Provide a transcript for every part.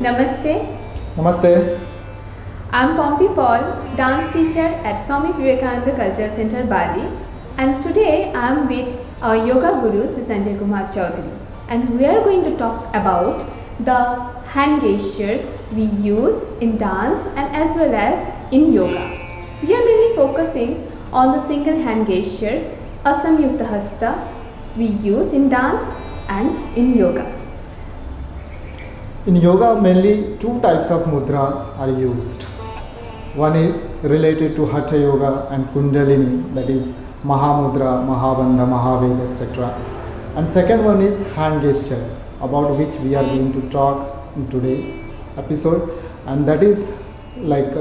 Namaste. Namaste. I'm Pompey Paul, dance teacher at Swami Vivekananda Cultural Center, Bali. And today I'm with our yoga guru, Sri Sanjay Kumar Chaudhary. And we are going to talk about the hand gestures we use in dance and as well as in yoga. We are mainly focusing on the single hand gestures, Asamyukta Hasta, we use in dance and in yoga. In yoga, mainly two types of mudras are used. One is related to Hatha Yoga and Kundalini, that is Mahamudra, Mahabandha, Mahaved, etc. And second one is hand gesture, about which we are going to talk in today's episode, and that is like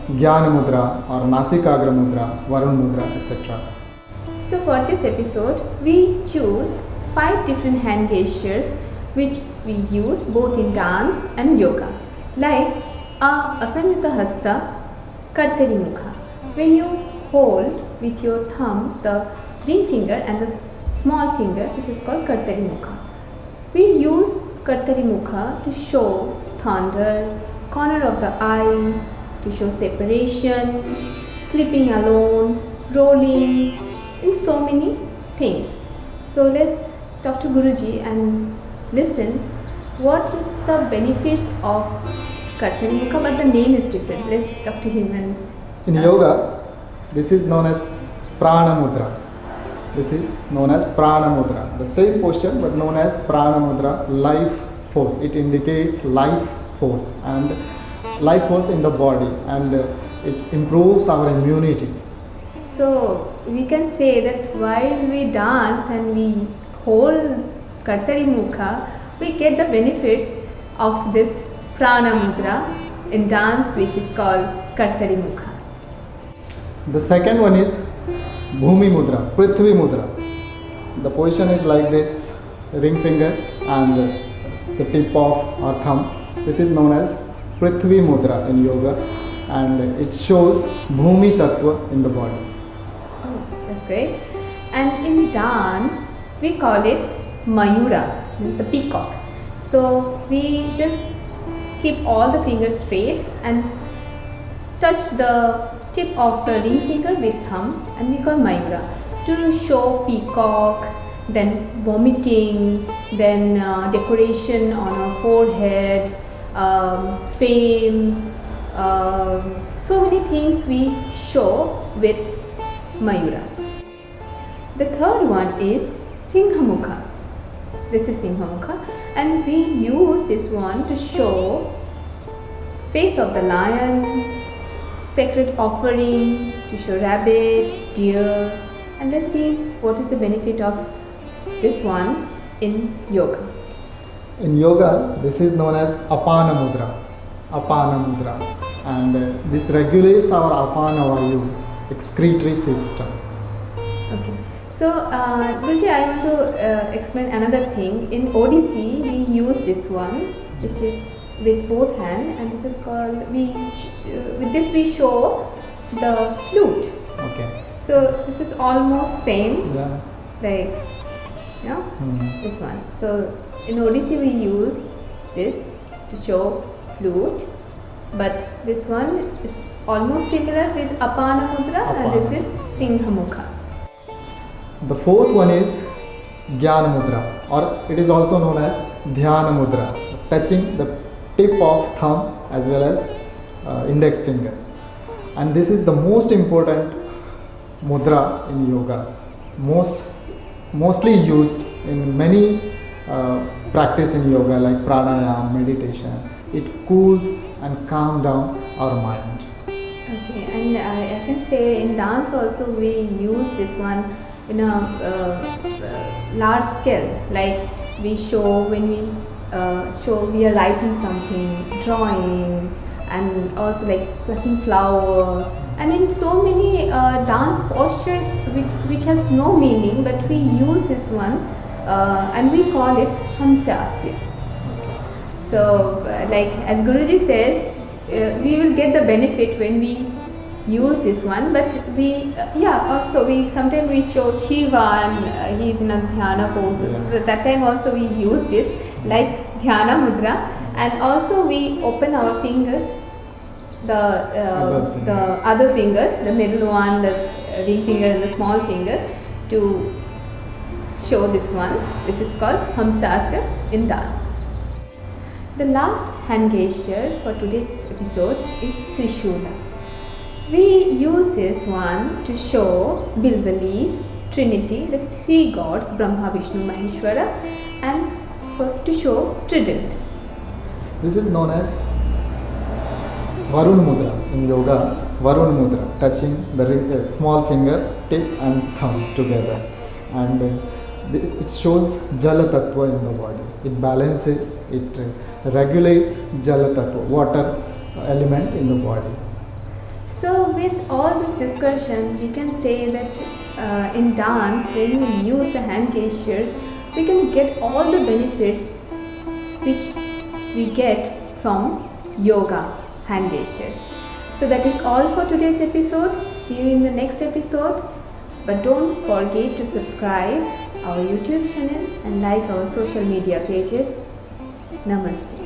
Jnana Mudra or Nasikagra Mudra, Varun Mudra, etc. So for this episode, we choose 5 different hand gestures which we use both in dance and yoga. Like Asamyukta Hasta, Kartari Mukha. When you hold with your thumb the ring finger and the small finger, this is called Kartari Mukha. We use Kartari Mukha to show thunder, corner of the eye, to show separation, sleeping alone, rolling, and so many things. So let's talk to Guruji and listen what is the benefits of Kartari Mukha, but the name is different. Let's talk to him. And in yoga, this is known as Prana Mudra. This is known as Prana Mudra. The same posture but known as Prana Mudra, life force. It indicates life force in the body, and it improves our immunity. So we can say that while we dance and we hold Kartari Mukha, we get the benefits of this Prana Mudra in dance, which is called Kartari Mukha. The second one is Bhumi Mudra, Prithvi Mudra. The position is like this, ring finger and the tip of our thumb. This is known as Prithvi Mudra in yoga, and it shows Bhumi Tattva in the body. Oh, that's great. And in dance, we call it Mayura, means the peacock. So we just keep all the fingers straight and touch the tip of the ring finger with thumb, and we call Mayura to show peacock, then vomiting, then decoration on our forehead, fame, so many things we show with Mayura. The third one is Singhamukha. This is Singhamukha, and we use this one to show face of the lion, sacred offering, to show rabbit, deer, and let's see what is the benefit of this one in yoga. In yoga, this is known as Apana Mudra. Apana Mudra, and this regulates our Apana Vayu, excretory system. Okay. So, Guruji, I want to explain another thing. In Odissi, we use this one, which is with both hands, and this is called, with this we show the flute. Okay. So, this is almost same, Yeah. like, this one. So, in Odissi, we use this to show flute, but this one is almost similar with Apana Mudra, and this is Singhamukha. The fourth one is Jnana Mudra, or it is also known as Dhyana Mudra, touching the tip of thumb as well as index finger. And this is the most important mudra in yoga, mostly used in many practice in yoga like pranayama, meditation. It cools and calms down our mind. Okay, and I can say in dance also we use this one in a large scale, like we show when we we are writing something, drawing, and also like plucking flower, and in so many dance postures which has no meaning, but we use this one and we call it Hamsasya. So like as Guruji says, we will get the benefit when we use this one, but we also we sometimes we show Shiva and he's in a dhyana pose. Yeah. That time also we use this like dhyana mudra, And also we open our fingers, the other fingers, the middle one, the ring finger and the small finger, to show this one. This is called Hamsasya in dance. The last hand gesture for today's episode is Trishula. We use this one to show Bilva leaf, Trinity, the three gods Brahma, Vishnu, Maheshwara, and to show trident. This is known as Varun Mudra in yoga. Varun Mudra, touching the small finger, tip and thumb together, and it shows Jala Tattva in the body. It balances, it regulates Jala Tattva, water element in the body. So with all this discussion, we can say that in dance, when we use the hand gestures, we can get all the benefits which we get from yoga hand gestures. So that is all for today's episode. See you in the next episode. But don't forget to subscribe our YouTube channel and like our social media pages. Namaste.